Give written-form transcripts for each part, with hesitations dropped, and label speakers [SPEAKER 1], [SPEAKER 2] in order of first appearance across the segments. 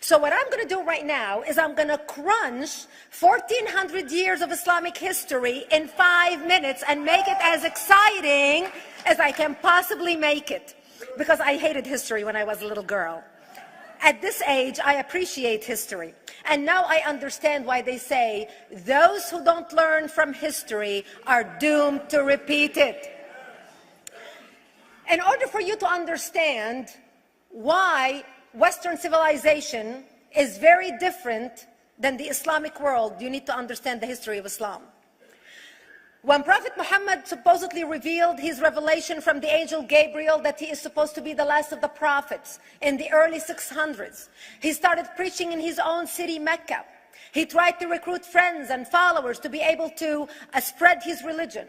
[SPEAKER 1] So what I'm going to do right now is I'm going to crunch 1400 years of Islamic history in 5 minutes and make it as exciting as I can possibly make it. Because I hated history when I was a little girl. At this age, I appreciate history. And now I understand why they say those who don't learn from history are doomed to repeat it. In order for you to understand why Western civilization is very different than the Islamic world, you need to understand the history of Islam. When Prophet Muhammad supposedly revealed his revelation from the angel Gabriel that he is supposed to be the last of the prophets in the early 600s, he started preaching in his own city, Mecca. He tried to recruit friends and followers to be able to spread his religion.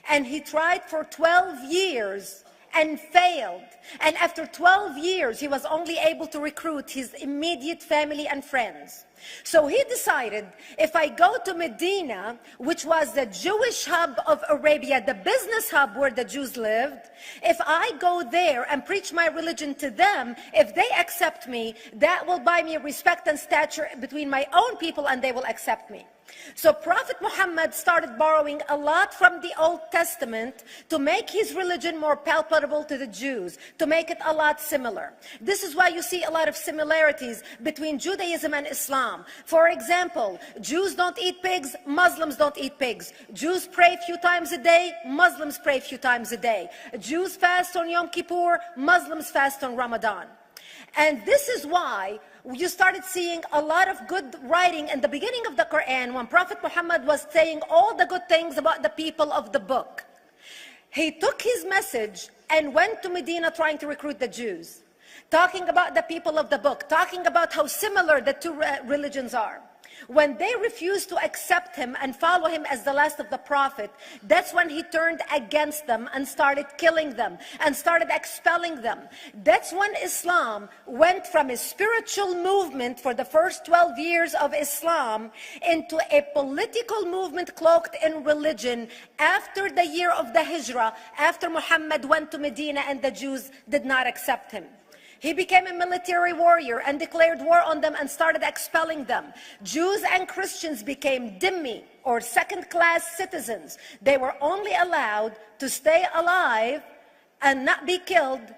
[SPEAKER 1] And he tried for 12 years and failed. And after 12 years, he was only able to recruit his immediate family and friends. So he decided, if I go to Medina, which was the Jewish hub of Arabia, the business hub where the Jews lived, if I go there and preach my religion to them, if they accept me, that will buy me respect and stature between my own people, and they will accept me. So Prophet Muhammad started borrowing a lot from the Old Testament to make his religion more palpable to the Jews, to make it a lot similar. This is why you see a lot of similarities between Judaism and Islam. For example, Jews don't eat pigs, Muslims don't eat pigs. Jews pray a few times a day, Muslims pray a few times a day. Jews fast on Yom Kippur, Muslims fast on Ramadan. And this is why you started seeing a lot of good writing in the beginning of the Quran when Prophet Muhammad was saying all the good things about the people of the book. He took his message and went to Medina trying to recruit the Jews, talking about the people of the book, talking about how similar the two religions are. When they refused to accept him and follow him as the last of the prophet, that's when he turned against them and started killing them and started expelling them. That's when Islam went from a spiritual movement for the first 12 years of Islam into a political movement cloaked in religion after the year of the Hijrah, after Muhammad went to Medina and the Jews did not accept him. He became a military warrior and declared war on them and started expelling them. Jews and Christians became dhimmi, or second-class citizens. They were only allowed to stay alive and not be killed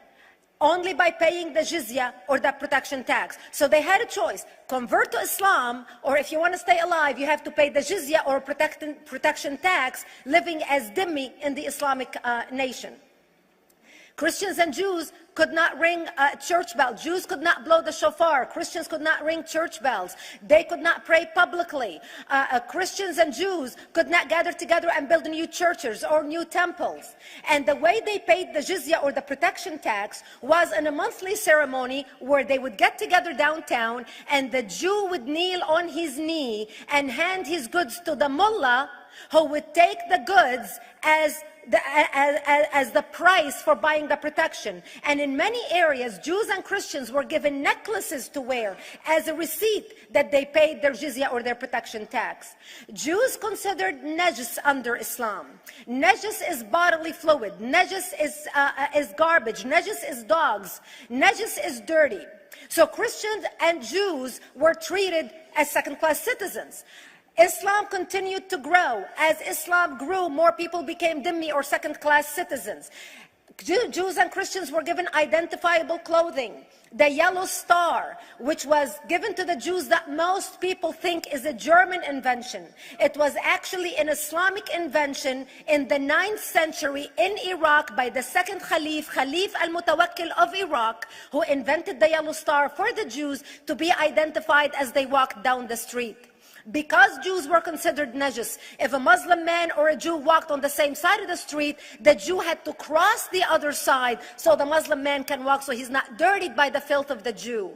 [SPEAKER 1] only by paying the jizya, or the protection tax. So they had a choice: convert to Islam, or if you want to stay alive, you have to pay the jizya or protection tax, living as dhimmi in the Islamic nation. Christians and Jews could not ring church bells. Jews could not blow the shofar. Christians could not ring church bells. They could not pray publicly. Christians and Jews could not gather together and build new churches or new temples. And the way they paid the jizya, or the protection tax, was in a monthly ceremony where they would get together downtown and the Jew would kneel on his knee and hand his goods to the mullah, who would take the goods as the price for buying the protection. And in many areas, Jews and Christians were given necklaces to wear as a receipt that they paid their jizya, or their protection tax. Jews considered najis under Islam. Najis is bodily fluid. Najis is garbage. Najis is dogs. Najis is dirty. So Christians and Jews were treated as second-class citizens. Islam continued to grow. As Islam grew, more people became dhimmi, or second-class citizens. Jews and Christians were given identifiable clothing. The yellow star, which was given to the Jews, that most people think is a German invention. It was actually an Islamic invention in the 9th century in Iraq by the second Khalif al-Mutawakkil of Iraq, who invented the yellow star for the Jews to be identified as they walked down the street. Because Jews were considered najis, if a Muslim man or a Jew walked on the same side of the street, the Jew had to cross the other side so the Muslim man can walk, so he's not dirtied by the filth of the Jew.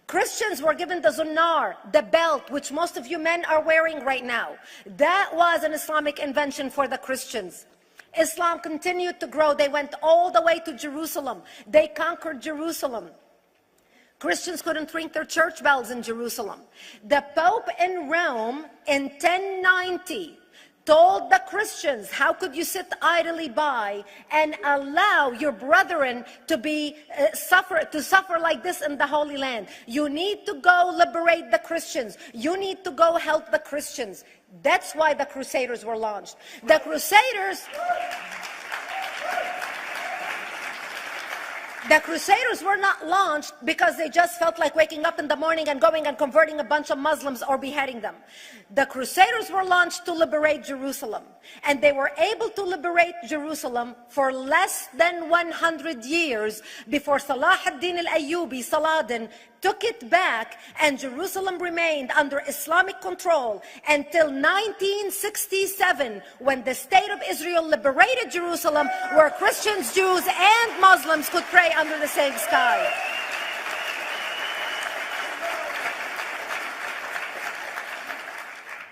[SPEAKER 1] Christians were given the zunnar, the belt, which most of you men are wearing right now. That was an Islamic invention for the Christians. Islam continued to grow. They went all the way to Jerusalem. They conquered Jerusalem. Christians couldn't ring their church bells in Jerusalem. The Pope in Rome in 1090 told the Christians, how could you sit idly by and allow your brethren to suffer like this in the Holy Land? You need to go liberate the Christians. You need to go help the Christians. That's why the Crusaders were launched. The Crusaders were not launched because they just felt like waking up in the morning and going and converting a bunch of Muslims or beheading them. The Crusaders were launched to liberate Jerusalem. And they were able to liberate Jerusalem for less than 100 years before Salah ad-Din al-Ayyubi, Saladin, took it back, and Jerusalem remained under Islamic control until 1967, when the State of Israel liberated Jerusalem, where Christians, Jews, and Muslims could pray under the same sky.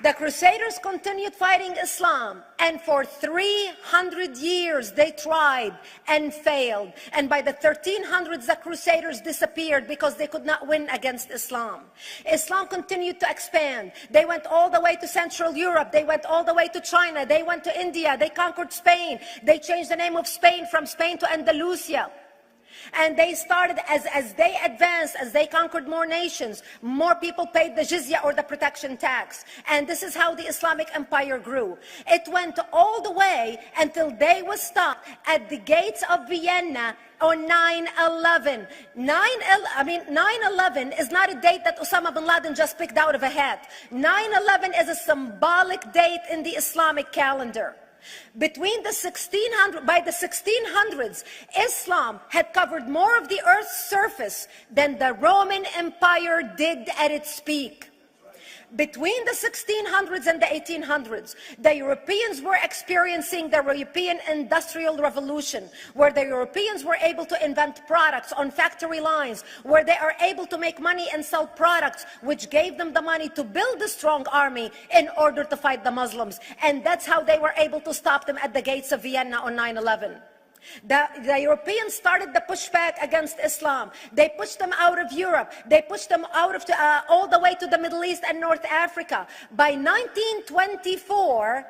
[SPEAKER 1] The Crusaders continued fighting Islam, and for 300 years they tried and failed. And by the 1300s, the Crusaders disappeared because they could not win against Islam. Islam continued to expand. They went all the way to Central Europe. They went all the way to China. They went to India. They conquered Spain. They changed the name of Spain from Spain to Andalusia. And they started, as they advanced, as they conquered more nations, more people paid the jizya, or the protection tax. And this is how the Islamic Empire grew. It went all the way until they were stopped at the gates of Vienna on 9/11. 9/11 is not a date that Osama bin Laden just picked out of a hat. 9/11 is a symbolic date in the Islamic calendar. By the 1600s, Islam had covered more of the earth's surface than the Roman Empire did at its peak. Between the 1600s and the 1800s, the Europeans were experiencing the European Industrial Revolution, where the Europeans were able to invent products on factory lines, where they are able to make money and sell products, which gave them the money to build a strong army in order to fight the Muslims. And that's how they were able to stop them at the gates of Vienna on 9/11. The Europeans started the pushback against Islam. They pushed them out of Europe. They pushed them out of all the way to the Middle East and North Africa. By 1924,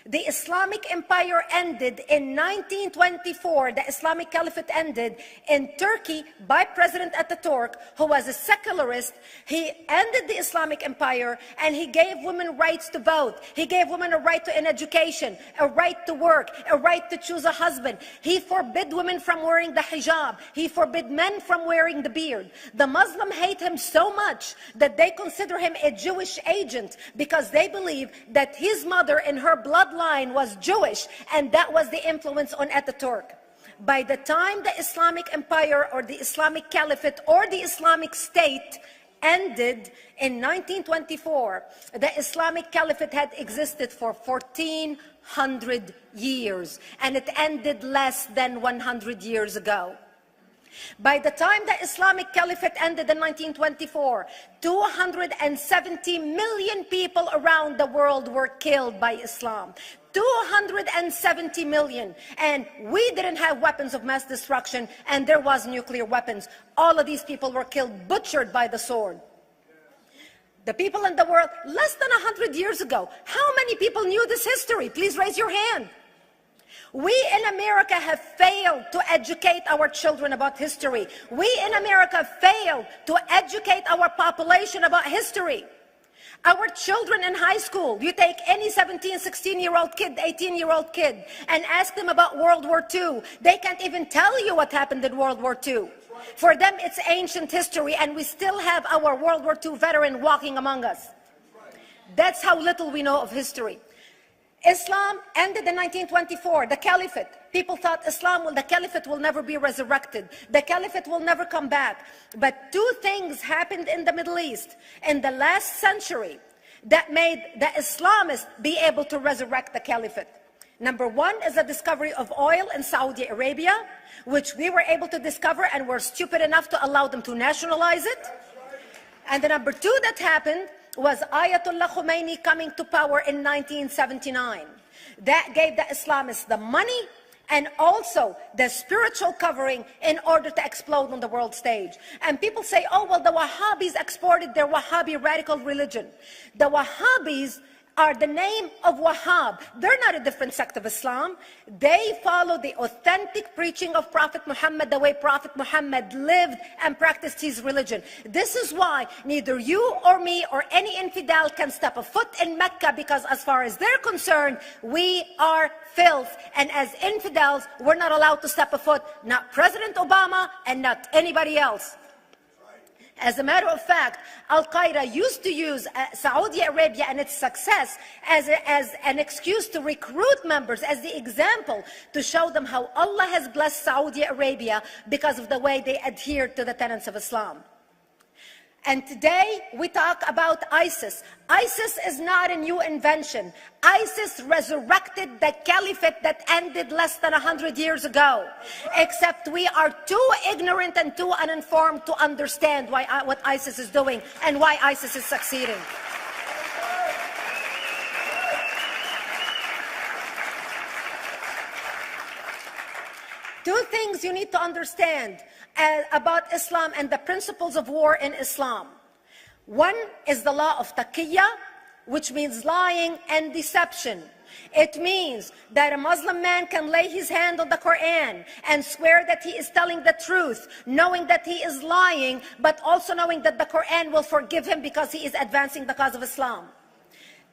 [SPEAKER 1] the Islamic Empire ended. In 1924, the Islamic Caliphate ended in Turkey by President Ataturk, who was a secularist. He ended the Islamic Empire, and he gave women rights to vote. He gave women a right to an education, a right to work, a right to choose a husband. He forbid women from wearing the hijab. He forbid men from wearing the beard. The Muslims hate him so much that they consider him a Jewish agent, because they believe that his mother in her bloodline was Jewish, and that was the influence on Ataturk. By the time the Islamic Empire, or the Islamic Caliphate, or the Islamic State ended in 1924, the Islamic Caliphate had existed for 1400 years, and it ended less than 100 years ago. By the time the Islamic Caliphate ended in 1924, 270 million people around the world were killed by Islam. 270 million. And we didn't have weapons of mass destruction, and there was nuclear weapons. All of these people were killed, butchered by the sword. The people in the world, less than 100 years ago, how many people knew this history? Please raise your hand. We in America have failed to educate our children about history. We in America failed to educate our population about history. Our children in high school, you take any 17, 16-year-old kid, 18-year-old kid, and ask them about World War II. They can't even tell you what happened in World War II. For them, it's ancient history, and we still have our World War II veteran walking among us. That's how little we know of history. Islam ended in 1924, the Caliphate. People thought the Caliphate will never be resurrected. The Caliphate will never come back. But two things happened in the Middle East in the last century that made the Islamists be able to resurrect the Caliphate. Number one is the discovery of oil in Saudi Arabia, which we were able to discover and were stupid enough to allow them to nationalize it. And the number two that happened was Ayatollah Khomeini coming to power in 1979. That gave the Islamists the money and also the spiritual covering in order to explode on the world stage. And people say, oh, well, the Wahhabis exported their Wahhabi radical religion. The Wahhabis are the name of Wahhab. They're not a different sect of Islam. They follow the authentic preaching of Prophet Muhammad, the way Prophet Muhammad lived and practiced his religion. This is why neither you or me or any infidel can step a foot in Mecca, because as far as they're concerned, we are filth. And as infidels, we're not allowed to step a foot, not President Obama and not anybody else. As a matter of fact, Al-Qaeda used to use Saudi Arabia and its success as an excuse to recruit members, as the example to show them how Allah has blessed Saudi Arabia because of the way they adhere to the tenets of Islam. And today we talk about ISIS. ISIS is not a new invention. ISIS resurrected the caliphate that ended less than 100 years ago. Except we are too ignorant and too uninformed to understand what ISIS is doing and why ISIS is succeeding. Two things you need to understand about Islam and the principles of war in Islam. One is the law of taqiyya, which means lying and deception. It means that a Muslim man can lay his hand on the Quran and swear that he is telling the truth, knowing that he is lying, but also knowing that the Quran will forgive him because he is advancing the cause of Islam.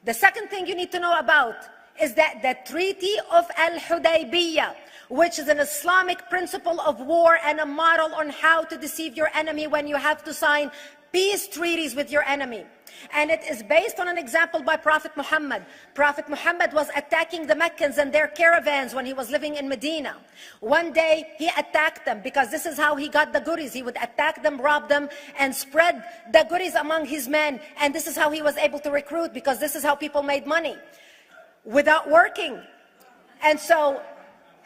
[SPEAKER 1] The second thing you need to know about is that the Treaty of Al-Hudaybiyah, which is an Islamic principle of war and a model on how to deceive your enemy when you have to sign peace treaties with your enemy. And it is based on an example by Prophet Muhammad. Prophet Muhammad was attacking the Meccans and their caravans when he was living in Medina. One day he attacked them because this is how he got the goodies. He would attack them, rob them, and spread the goodies among his men. And this is how he was able to recruit, because this is how people made money without working. And so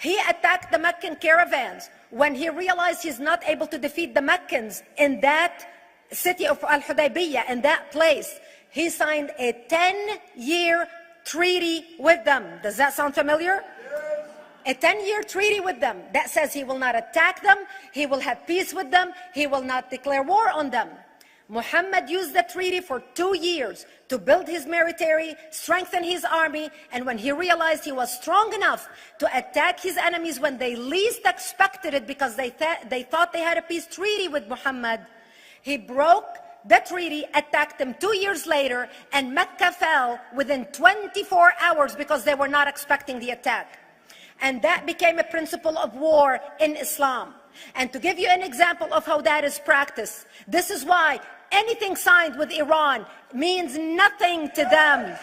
[SPEAKER 1] he attacked the Meccan caravans. When he realized he's not able to defeat the Meccans in that city of Al-Hudaybiyah, in that place, he signed a 10-year treaty with them. Does that sound familiar? A 10-year treaty with them that says he will not attack them, he will have peace with them, he will not declare war on them. Muhammad used the treaty for 2 years to build his military, strengthen his army, and when he realized he was strong enough to attack his enemies when they least expected it, because they thought they had a peace treaty with Muhammad, he broke the treaty, attacked them 2 years later, and Mecca fell within 24 hours because they were not expecting the attack. And that became a principle of war in Islam. And to give you an example of how that is practiced, this is why anything signed with Iran means nothing to them.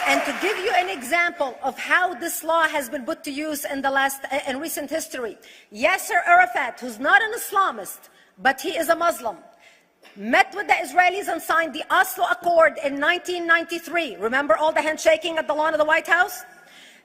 [SPEAKER 1] And to give you an example of how this law has been put to use in recent history, Yasser Arafat, who's not an Islamist, but he is a Muslim, met with the Israelis and signed the Oslo Accord in 1993. Remember all the handshaking at the lawn of the White House?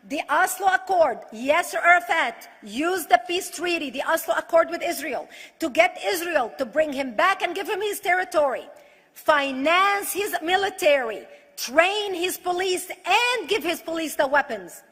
[SPEAKER 1] The Oslo Accord, Yasser Arafat used the peace treaty, the Oslo Accord with Israel, to get Israel to bring him back and give him his territory, finance his military, train his police, and give his police the weapons.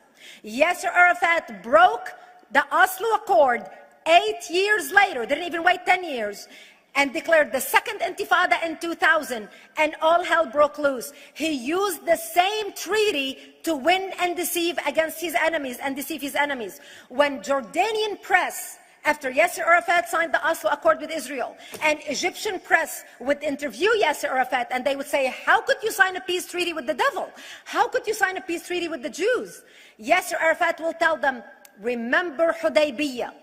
[SPEAKER 1] Yasser Arafat broke the Oslo Accord 8 years later, didn't even wait 10 years, and declared the second Intifada in 2000, and all hell broke loose. He used the same treaty to win and deceive against his enemies and deceive his enemies. When Jordanian press, after Yasser Arafat signed the Oslo Accord with Israel, and Egyptian press would interview Yasser Arafat, and they would say, how could you sign a peace treaty with the devil? How could you sign a peace treaty with the Jews? Yasser Arafat will tell them, remember Hudaybiyah.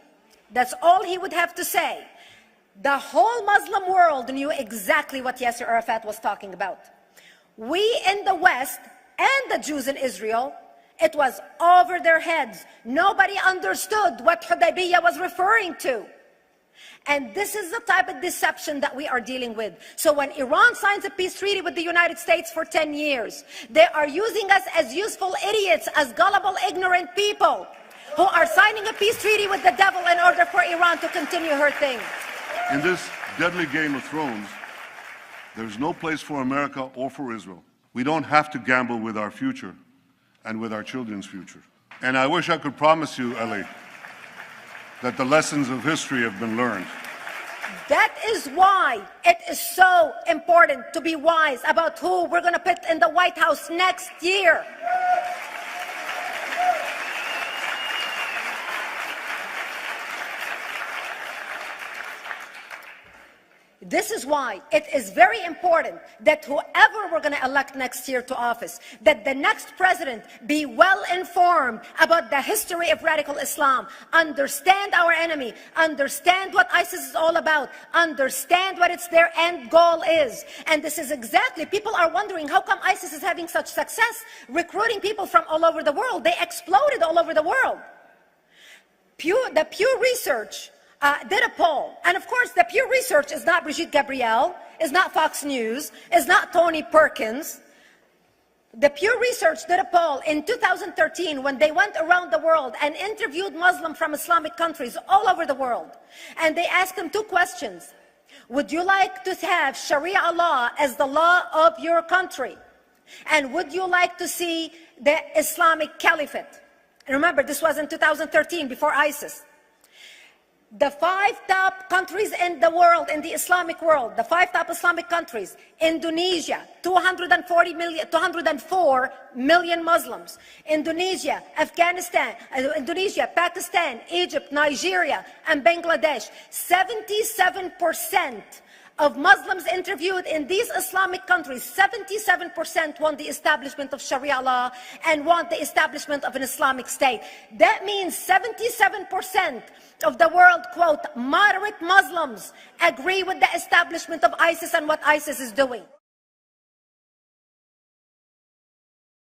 [SPEAKER 1] That's all he would have to say. The whole Muslim world knew exactly what Yasser Arafat was talking about. We in the West and the Jews in Israel, it was over their heads. Nobody understood what Hudaybiyah was referring to. And this is the type of deception that we are dealing with. So when Iran signs a peace treaty with the United States for 10 years, they are using us as useful idiots, as gullible, ignorant people who are signing a peace treaty with the devil in order for Iran to continue her thing.
[SPEAKER 2] In this deadly game of thrones, there's no place for America or for Israel. We don't have to gamble with our future and with our children's future. And I wish I could promise you, Ellie, that the lessons of history have been learned.
[SPEAKER 1] That is why it is so important to be wise about who we're going to put in the White House next year. This is why it is very important that whoever we're going to elect next year to office, that the next president be well informed about the history of radical Islam, understand our enemy, understand what ISIS is all about, understand what their end goal is. And this is exactly, people are wondering how come ISIS is having such success recruiting people from all over the world. They exploded all over the world. The Pew Research did a poll, and of course the Pew Research is not Brigitte Gabriel, is not Fox News, is not Tony Perkins. The Pew Research did a poll in 2013 when they went around the world and interviewed Muslims from Islamic countries all over the world. And they asked them 2 questions. Would you like to have Sharia law as the law of your country? And would you like to see the Islamic Caliphate? And remember, this was in 2013, before ISIS. The 5 top countries in the world, in the Islamic world, the 5 top Islamic countries: Indonesia, 204 million Muslims; Indonesia, Pakistan, Egypt, Nigeria, and Bangladesh. 77% of Muslims interviewed in these Islamic countries, 77% want the establishment of Sharia law and want the establishment of an Islamic state. That means 77% of the world, quote, moderate Muslims agree with the establishment of ISIS and what ISIS is doing.